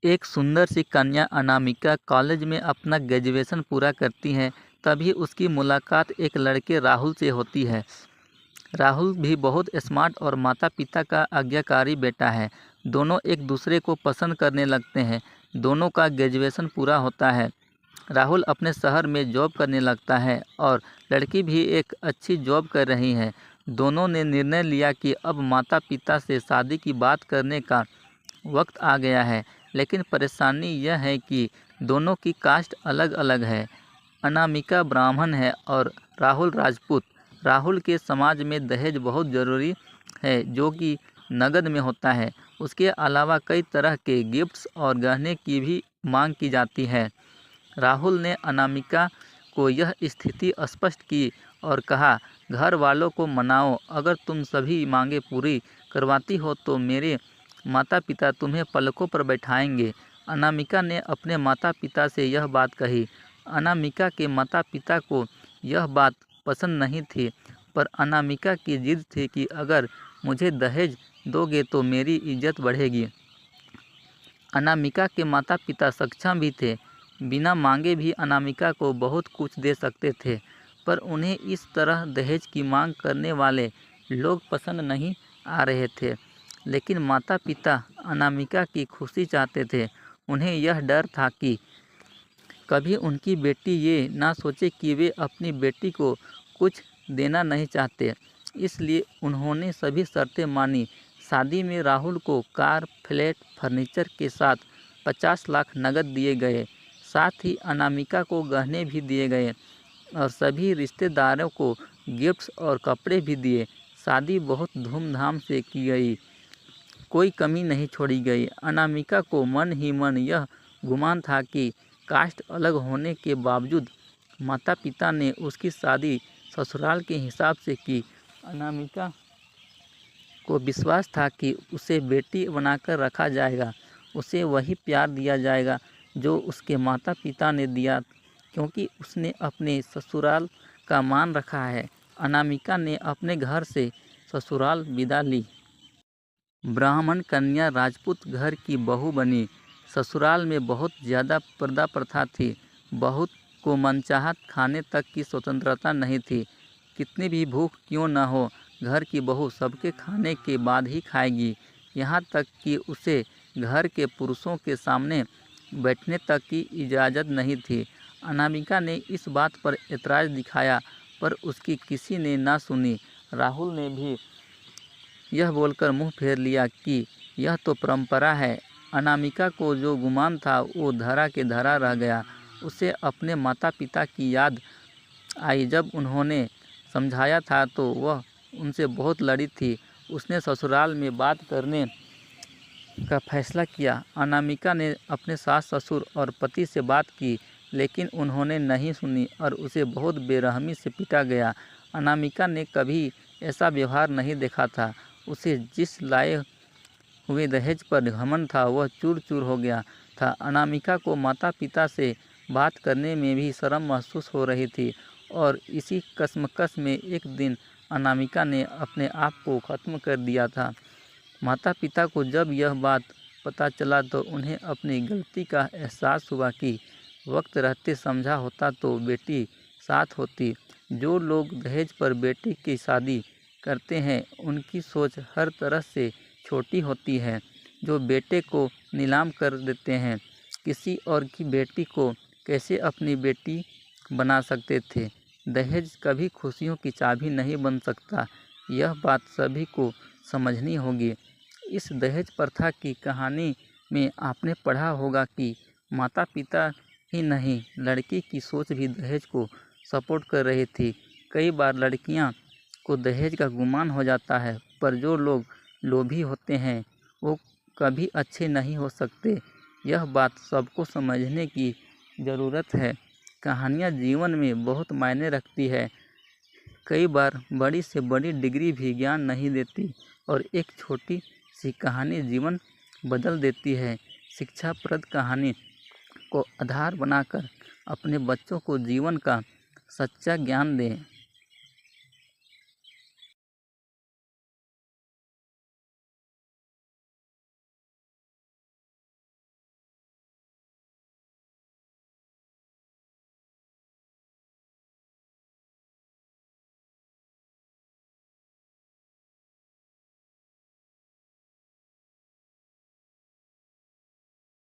एक सुंदर सी कन्या अनामिका कॉलेज में अपना ग्रेजुएशन पूरा करती है। तभी उसकी मुलाकात एक लड़के राहुल से होती है। राहुल भी बहुत स्मार्ट और माता पिता का आज्ञाकारी बेटा है। दोनों एक दूसरे को पसंद करने लगते हैं। दोनों का ग्रेजुएशन पूरा होता है। राहुल अपने शहर में जॉब करने लगता है और लड़की भी एक अच्छी जॉब कर रही है। दोनों ने निर्णय लिया कि अब माता पिता से शादी की बात करने का वक्त आ गया है। लेकिन परेशानी यह है कि दोनों की कास्ट अलग अलग है। अनामिका ब्राह्मण है और राहुल राजपूत। राहुल के समाज में दहेज बहुत ज़रूरी है, जो कि नकद में होता है। उसके अलावा कई तरह के गिफ्ट्स और गहने की भी मांग की जाती है। राहुल ने अनामिका को यह स्थिति स्पष्ट की और कहा, घर वालों को मनाओ, अगर तुम सभी मांगें पूरी करवाती हो तो मेरे माता पिता तुम्हें पलकों पर बैठाएंगे। अनामिका ने अपने माता पिता से यह बात कही। अनामिका के माता पिता को यह बात पसंद नहीं थी, पर अनामिका की जिद थी कि अगर मुझे दहेज दोगे तो मेरी इज्जत बढ़ेगी। अनामिका के माता पिता सक्षम भी थे, बिना मांगे भी अनामिका को बहुत कुछ दे सकते थे, पर उन्हें इस तरह दहेज की मांग करने वाले लोग पसंद नहीं आ रहे थे। लेकिन माता पिता अनामिका की खुशी चाहते थे। उन्हें यह डर था कि कभी उनकी बेटी ये ना सोचे कि वे अपनी बेटी को कुछ देना नहीं चाहते। इसलिए उन्होंने सभी शर्तें मानी। शादी में राहुल को कार, फ्लैट, फर्नीचर के साथ 50 लाख नकद दिए गए। साथ ही अनामिका को गहने भी दिए गए और सभी रिश्तेदारों को गिफ्ट्स और कपड़े भी दिए। शादी बहुत धूमधाम से की गई, कोई कमी नहीं छोड़ी गई। अनामिका को मन ही मन यह गुमान था कि कास्ट अलग होने के बावजूद माता पिता ने उसकी शादी ससुराल के हिसाब से की। अनामिका को विश्वास था कि उसे बेटी बनाकर रखा जाएगा, उसे वही प्यार दिया जाएगा जो उसके माता पिता ने दिया, क्योंकि उसने अपने ससुराल का मान रखा है। अनामिका ने अपने घर से ससुराल विदा ली। ब्राह्मण कन्या राजपूत घर की बहू बनी। ससुराल में बहुत ज़्यादा पर्दा प्रथा थी। बहू को मनचाहा खाने तक की स्वतंत्रता नहीं थी। कितनी भी भूख क्यों न हो, घर की बहू सबके खाने के बाद ही खाएगी। यहाँ तक कि उसे घर के पुरुषों के सामने बैठने तक की इजाज़त नहीं थी। अनामिका ने इस बात पर ऐतराज़ दिखाया, पर उसकी किसी ने ना सुनी। राहुल ने भी यह बोलकर मुंह फेर लिया कि यह तो परंपरा है। अनामिका को जो गुमान था वो धरा के धरा रह गया। उसे अपने माता पिता की याद आई। जब उन्होंने समझाया था तो वह उनसे बहुत लड़ी थी। उसने ससुराल में बात करने का फैसला किया। अनामिका ने अपने सास ससुर और पति से बात की, लेकिन उन्होंने नहीं सुनी और उसे बहुत बेरहमी से पीटा गया। अनामिका ने कभी ऐसा व्यवहार नहीं देखा था। उसे जिस लाए हुए दहेज पर घमंड था वह चूर चूर हो गया था। अनामिका को माता पिता से बात करने में भी शर्म महसूस हो रही थी और इसी कश्मकश में एक दिन अनामिका ने अपने आप को ख़त्म कर दिया था। माता पिता को जब यह बात पता चला तो उन्हें अपनी गलती का एहसास हुआ कि वक्त रहते समझा होता तो बेटी साथ होती। जो लोग दहेज पर बेटी की शादी करते हैं उनकी सोच हर तरह से छोटी होती है। जो बेटे को नीलाम कर देते हैं, किसी और की बेटी को कैसे अपनी बेटी बना सकते थे। दहेज कभी खुशियों की चाबी नहीं बन सकता, यह बात सभी को समझनी होगी। इस दहेज प्रथा की कहानी में आपने पढ़ा होगा कि माता पिता ही नहीं, लड़की की सोच भी दहेज को सपोर्ट कर रही थी। कई बार लड़कियां को दहेज का गुमान हो जाता है, पर जो लोग लोभी होते हैं वो कभी अच्छे नहीं हो सकते। यह बात सबको समझने की ज़रूरत है। कहानियाँ जीवन में बहुत मायने रखती है। कई बार बड़ी से बड़ी डिग्री भी ज्ञान नहीं देती और एक छोटी सी कहानी जीवन बदल देती है। शिक्षाप्रद कहानी को आधार बनाकर अपने बच्चों को जीवन का सच्चा ज्ञान दें।